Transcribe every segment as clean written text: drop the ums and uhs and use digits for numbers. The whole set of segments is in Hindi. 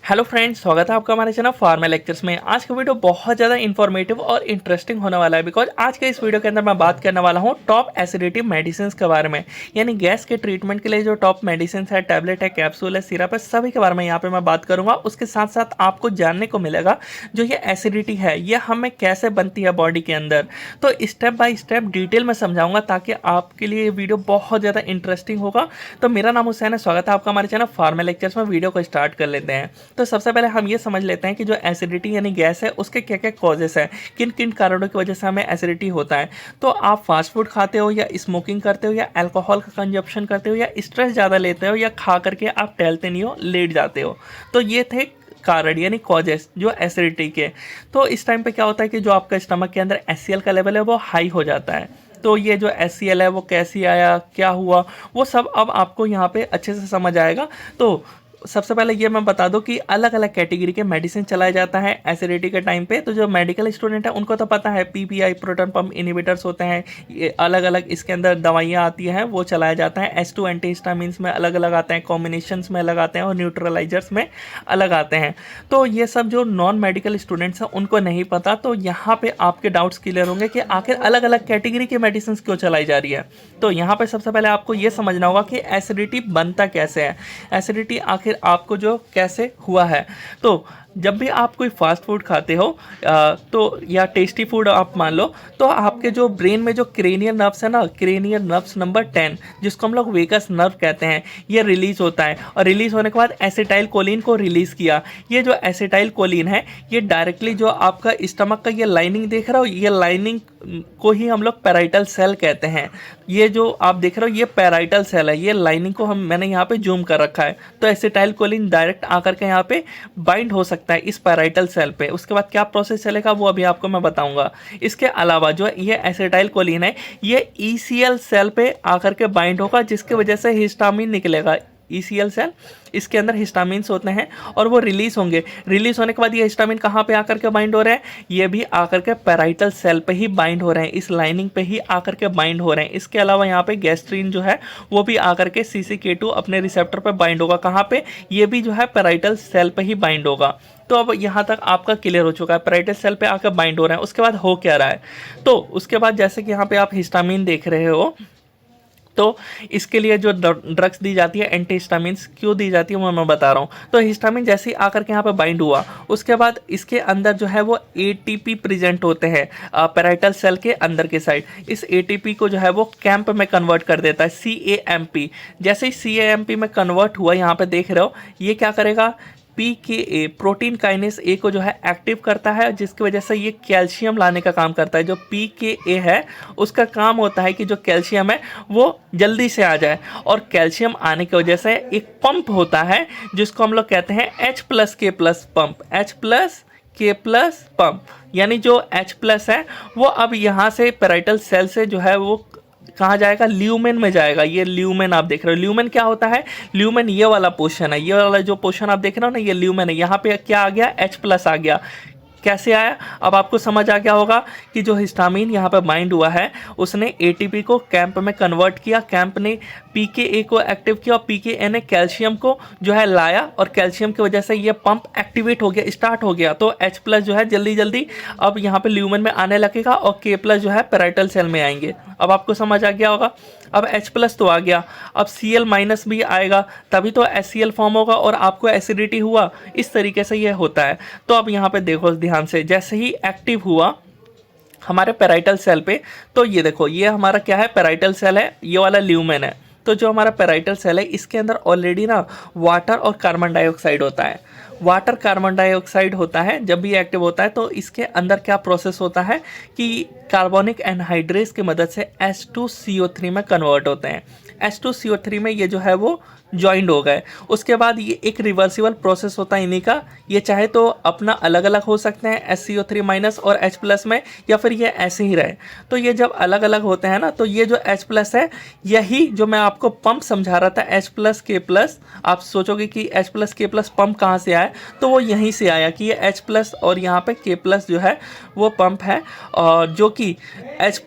हेलो फ्रेंड्स, स्वागत है आपका हमारे चैनल फार्मा लेक्चर्स में। आज का वीडियो बहुत ज़्यादा इन्फॉर्मेटिव और इंटरेस्टिंग होने वाला है बिकॉज आज के इस वीडियो के अंदर मैं बात करने वाला हूँ टॉप एसिडिटी मेडिसिन के बारे में। यानी गैस के ट्रीटमेंट के लिए जो टॉप मेडिसिन है, टैबलेट है, कैप्सूल है, सिरप है, सभी के बारे में यहाँ पे मैं बात करूँगा। उसके साथ साथ आपको जानने को मिलेगा जो ये एसिडिटी है ये हमें कैसे बनती है बॉडी के अंदर। तो स्टेप बाय स्टेप डिटेल में समझाऊंगा ताकि आपके लिए ये वीडियो बहुत ज़्यादा इंटरेस्टिंग होगा। तो मेरा नाम हुसैन है, स्वागत है आपका हमारे चैनल फार्मा लेक्चर्स में। वीडियो को स्टार्ट कर लेते हैं। तो सबसे पहले हम ये समझ लेते हैं कि जो एसिडिटी यानी गैस है उसके क्या क्या कॉजेस हैं, किन किन कारणों की वजह से हमें एसिडिटी होता है। तो आप फास्ट फूड खाते हो या स्मोकिंग करते हो या अल्कोहल का कंजप्शन करते हो या स्ट्रेस ज़्यादा लेते हो या खा करके आप टहलते नहीं हो, लेट जाते हो। तो ये थे कारण यानी कॉजेस जो एसिडिटी के। तो इस टाइम पे क्या होता है कि जो आपका स्टमक के अंदर HCl का लेवल है वो हाई हो जाता है। तो ये जो HCl है वो कैसे आया, क्या हुआ, वो सब अब आपको यहाँ पे अच्छे से समझ आएगा। तो सबसे पहले ये मैं बता दूं कि अलग अलग कैटेगरी के मेडिसिन चलाया जाता है एसिडिटी के टाइम पे। तो जो मेडिकल स्टूडेंट है उनको तो पता है PPI प्रोटॉन पंप इनहिबिटर्स होते हैं, ये अलग अलग इसके अंदर दवाइयाँ आती हैं वो चलाया जाता है। H2 एंटीहिस्टामिन्स में अलग अलग आते हैं, कॉम्बिनेशंस में अलग आते हैं और न्यूट्रलाइजर्स में अलग आते हैं। तो ये सब जो नॉन मेडिकल स्टूडेंट्स हैं उनको नहीं पता। तो यहाँ पे आपके डाउट्स क्लियर होंगे कि आखिर अलग अलग कैटेगरी के मेडिसिन क्यों चलाई जा रही है। तो यहाँ पे सबसे पहले आपको ये समझना होगा कि एसिडिटी बनता कैसे है, एसिडिटी आखिर आपको जो कैसे हुआ है। तो जब भी आप कोई फास्ट फूड खाते हो तो या टेस्टी फूड आप मान लो, तो आपके जो ब्रेन में जो क्रेनियल नर्व्स है ना, क्रेनियल नर्व्स नंबर 10 जिसको हम लोग वेगस नर्व कहते हैं, ये रिलीज होता है। और रिलीज होने के बाद एसिटाइल कोलिन को रिलीज किया। ये जो एसिटाइल कोलिन है ये डायरेक्टली जो आपका स्टमक का ये लाइनिंग देख रहे हो, ये लाइनिंग को ही हम लोग पैराइटल सेल कहते हैं। ये जो आप देख रहे हो ये पैराइटल सेल है, ये लाइनिंग को मैंने यहाँ पे जूम कर रखा है। तो एसिटाइल कोलिन डायरेक्ट आकर के यहाँ पे बाइंड हो सकता है इस पैराइटल सेल पे। उसके बाद क्या प्रोसेस चलेगा वो अभी आपको मैं बताऊंगा। इसके अलावा जो ये एसिटाइल कोलिन है ये ECL सेल पे आकर के बाइंड होगा, जिसकी वजह से हिस्टामिन निकलेगा। ECL सेल, इसके अंदर हिस्टामिन्स होते हैं और वो रिलीज होंगे। रिलीज होने के बाद ये हिस्टामिन कहाँ पे आकर के बाइंड हो रहे हैं, ये भी आकर के पैराइटल सेल पे ही बाइंड हो रहे हैं, इस लाइनिंग पे ही आकर के बाइंड हो रहे हैं। इसके अलावा यहाँ पे गैस्ट्रीन जो है वो भी आकर के CCK2 अपने रिसेप्टर पे बाइंड होगा। कहाँ पे, ये भी जो है पैराइटल सेल पे ही बाइंड होगा। तो अब यहाँ तक आपका क्लियर हो चुका है, पैराइटल सेल पे आकर बाइंड हो रहे हैं। उसके बाद हो क्या रहा है, तो उसके बाद जैसे कि यहाँ पे आप हिस्टामिन देख रहे हो, तो इसके लिए जो ड्रग्स दी जाती है एंटीहिस्टामिन्स क्यों दी जाती है वो मैं बता रहा हूँ। तो हिस्टामिन जैसे ही आकर के यहाँ पे बाइंड हुआ, उसके बाद इसके अंदर जो है वो ATP प्रेजेंट होते हैं पैराइटल सेल के अंदर के साइड। इस ATP को जो है वो कैंप में कन्वर्ट कर देता है, CAMP। जैसे ही CAMP में कन्वर्ट हुआ, यहाँ पे देख रहे हो, ये क्या करेगा, PKA प्रोटीन काइनेस A को जो है एक्टिव करता है, जिसकी वजह से ये कैल्शियम लाने का काम करता है। जो PKA है उसका काम होता है कि जो कैल्शियम है वो जल्दी से आ जाए, और कैल्शियम आने की वजह से एक पंप होता है जिसको हम लोग कहते हैं H+K+ पंप, H+K+ पंप। यानी जो H+ है वो अब यहाँ से पैराइटल सेल से जो है वो कहाँ जाएगा, ल्यूमेन में जाएगा। ये ल्यूमेन आप देख रहे हो, ल्यूमेन क्या होता है, ल्यूमेन ये वाला पोर्शन है, ये वाला जो पोर्शन आप देख रहे हो ना, ये ल्यूमेन है। यहाँ पे क्या आ गया, H+ आ गया। कैसे आया, अब आपको समझ आ गया होगा कि जो हिस्टामिन यहाँ पे बाइंड हुआ है उसने ATP को कैंप में कन्वर्ट किया, कैंप ने PKA को एक्टिव किया और PKA ने कैल्शियम को जो है लाया, और कैल्शियम की वजह से ये पंप एक्टिवेट हो गया, स्टार्ट हो गया। तो H+ जो है जल्दी जल्दी अब यहाँ पे ल्यूमेन में आने लगेगा और K+ जो है पैराइटल सेल में आएंगे। अब आपको समझ आ गया होगा। अब H+ तो आ गया, अब Cl- भी आएगा, तभी तो HCl फॉर्म होगा और आपको एसिडिटी हुआ। इस तरीके से ये होता है। तो अब यहाँ पे देखो ध्यान से, जैसे ही एक्टिव हुआ हमारे पैराइटल सेल पे, तो ये देखो ये हमारा क्या है, पैराइटल सेल है, ये वाला ल्यूमेन है। तो जो हमारा पैराइटल सेल है इसके अंदर ऑलरेडी ना वाटर और कार्बन डाइऑक्साइड होता है। वाटर कार्बन डाइऑक्साइड होता है, जब भी एक्टिव होता है तो इसके अंदर क्या प्रोसेस होता है कि कार्बोनिक एनहाइड्रेस की मदद से H2CO3 में कन्वर्ट होते हैं। H2CO3 में ये जो है वो ज्वाइंट हो गए। उसके बाद ये एक रिवर्सिबल प्रोसेस होता है इन्हीं का। ये चाहे तो अपना अलग अलग हो सकते हैं SCO3- और H+ में, या फिर ये ऐसे ही रहे। तो ये जब अलग अलग होते हैं ना, तो ये जो H+ है, यही जो मैं आपको पंप समझा रहा था H+K+, आप सोचोगे कि H+K+ पंप कहाँ से आया, तो वो यहीं से आया कि ये H+ और यहाँ पे K+ जो है वो पंप है, और जो कि H+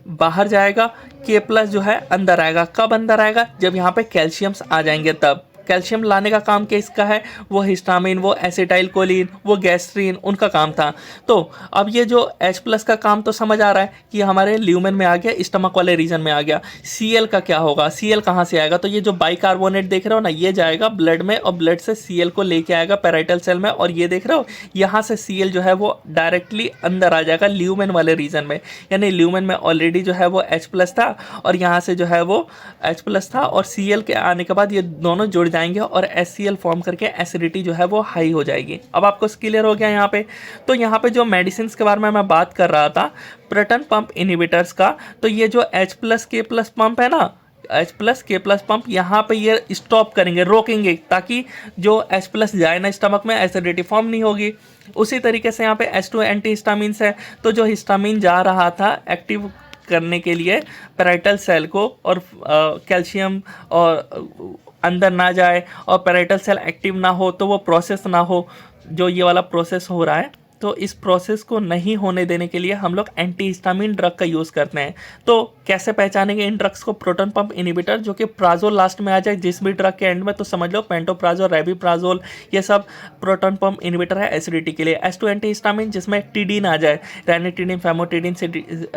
बाहर जाएगा, K+ जो है अंदर आएगा। कब अंदर आएगा, जब यहाँ पे कैल्शियम्स आ जाएंगे तब। कैल्शियम लाने का काम किसका है, वो हिस्टामिन, वो एसिटाइलकोलिन, वो गैस्ट्रीन, उनका काम था। तो अब ये जो H+ का काम तो समझ आ रहा है कि हमारे ल्यूमेन में आ गया, स्टमक वाले रीजन में आ गया। Cl का क्या होगा, Cl कहाँ से आएगा, तो ये जो बाइकार्बोनेट देख रहे हो ना, ये जाएगा ब्लड में और ब्लड से Cl को लेके आएगा पैराइटल सेल में, और ये देख रहे हो यहाँ से Cl जो है वो डायरेक्टली अंदर आ जाएगा ल्यूमेन वाले रीजन में। यानी ल्यूमेन में ऑलरेडी जो है वो H+ था और यहाँ से जो है वो H+ था, और Cl के आने के बाद ये दोनों जुड़ जाएंगे और HCl फॉर्म करके एसिडिटी जो है वो हाई हो जाएगी। अब आपको क्लियर हो गया यहाँ पे। तो यहाँ पे जो मेडिसिन के बारे में मैं बात कर रहा था प्रोटॉन पंप इनहिबिटर्स का, तो ये जो H+K+ पंप है ना, H+K+ पंप यहाँ पे ये स्टॉप करेंगे, रोकेंगे, ताकि जो H+ जाए ना स्टमक में, एसिडिटी फॉर्म नहीं होगी। उसी तरीके से यहाँ पे H2 एंटी हिस्टामिन्स है, तो जो हिस्टामिन जा रहा था एक्टिव करने के लिए पैराइटल सेल को, और कैल्शियम और अंदर ना जाए और पैराइटल सेल एक्टिव ना हो, तो वो प्रोसेस ना हो, जो ये वाला प्रोसेस हो रहा है, तो इस प्रोसेस को नहीं होने देने के लिए हम लोग एंटी हिस्टामिन ड्रग का यूज़ करते हैं। तो कैसे पहचानेंगे इन ड्रग्स को, प्रोटॉन पंप इनहिबिटर, जो कि प्राजोल लास्ट में आ जाए जिस भी ड्रग के एंड में, तो समझ लो पेंटोप्राजोल, रेबिप्राजोल, ये सब प्रोटॉन पंप इनहिबिटर है एसिडिटी के लिए। H2 एंटी हिस्टामिन जिसमें टिडीन आ जाए, रैनिटिडीन, फेमोटिडीन,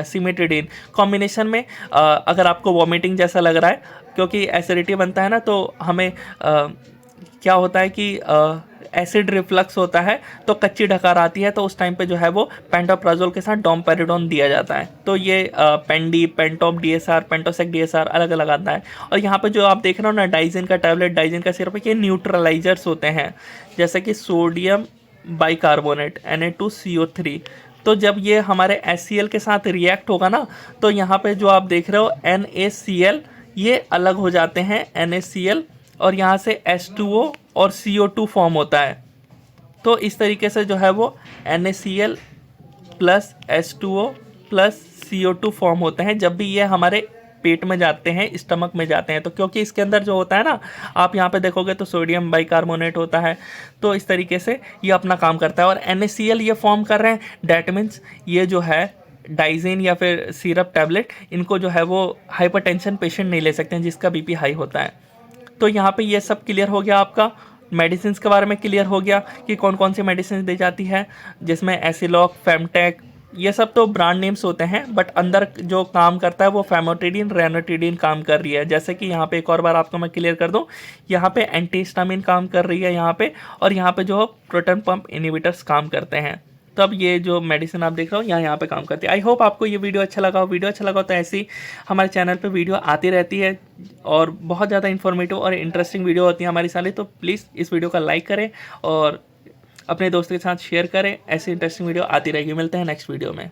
सिमेटिडीन कॉम्बिनेशन में। अगर आपको वॉमिटिंग जैसा लग रहा है, क्योंकि एसिडिटी बनता है ना, तो हमें क्या होता है कि एसिड रिफ्लक्स होता है, तो कच्ची ढकार आती है, तो उस टाइम पे जो है वो पेंटोप्राजोल के साथ डोमपेरिडोन दिया जाता है। तो ये पेंडी, पेंटोप DSR, पेंटोसेक DSR अलग अलग आता है। और यहाँ पे जो आप देख रहे हो ना, डाइजिन का टैबलेट, डाइजिन का सिरप, ये न्यूट्रलाइजर्स होते हैं, जैसे कि सोडियम बाइकार्बोनेट Na2CO3। तो जब ये हमारे HCl के साथ रिएक्ट होगा ना, तो यहाँ पे जो आप देख रहे हो NaCl, ये अलग हो जाते हैं NaCl, और यहाँ से H2O और CO2 फॉर्म होता है। तो इस तरीके से जो है वो NaCl plus H2O plus CO2 form होते हैं जब भी ये हमारे पेट में जाते हैं, स्टमक में जाते हैं। तो क्योंकि इसके अंदर जो होता है ना, आप यहाँ पे देखोगे तो सोडियम बाइकार्बोनेट होता है, तो इस तरीके से ये अपना काम करता है। और NaCl ये फॉर्म कर रहे हैं, डैट मीन्स ये जो है डाइजिन या फिर सिरप टैबलेट, इनको जो है वो हाइपरटेंशन पेशेंट नहीं ले सकते हैं जिसका BP हाई होता है। तो यहाँ पे ये सब क्लियर हो गया, आपका मेडिसिन के बारे में क्लियर हो गया कि कौन कौन सी मेडिसिन दी जाती है, जिसमें एसिलॉक, फेमटेक, ये सब तो ब्रांड नेम्स होते हैं, बट अंदर जो काम करता है वो फेमोटिडीन, रेनाटिडीन काम कर रही है। जैसे कि यहाँ पे एक और बार आपको मैं क्लियर कर दूँ, यहाँ पे एंटी हिस्टामिन काम कर रही है यहाँ पे, और यहाँ पे जो प्रोटॉन पंप इनहिबिटर्स काम करते हैं। तो अब ये जो मेडिसिन आप देख रहे हो यहाँ पे काम करती है। आई होप आपको ये वीडियो अच्छा लगा हो। वीडियो अच्छा लगा हो तो ऐसी हमारे चैनल पे वीडियो आती रहती है और बहुत ज़्यादा इन्फॉर्मेटिव और इंटरेस्टिंग वीडियो होती है हमारी सारी। तो प्लीज़ इस वीडियो का लाइक करें और अपने दोस्तों के साथ शेयर करें। ऐसी इंटरेस्टिंग वीडियो आती रहेगी। मिलते हैं नेक्स्ट वीडियो में।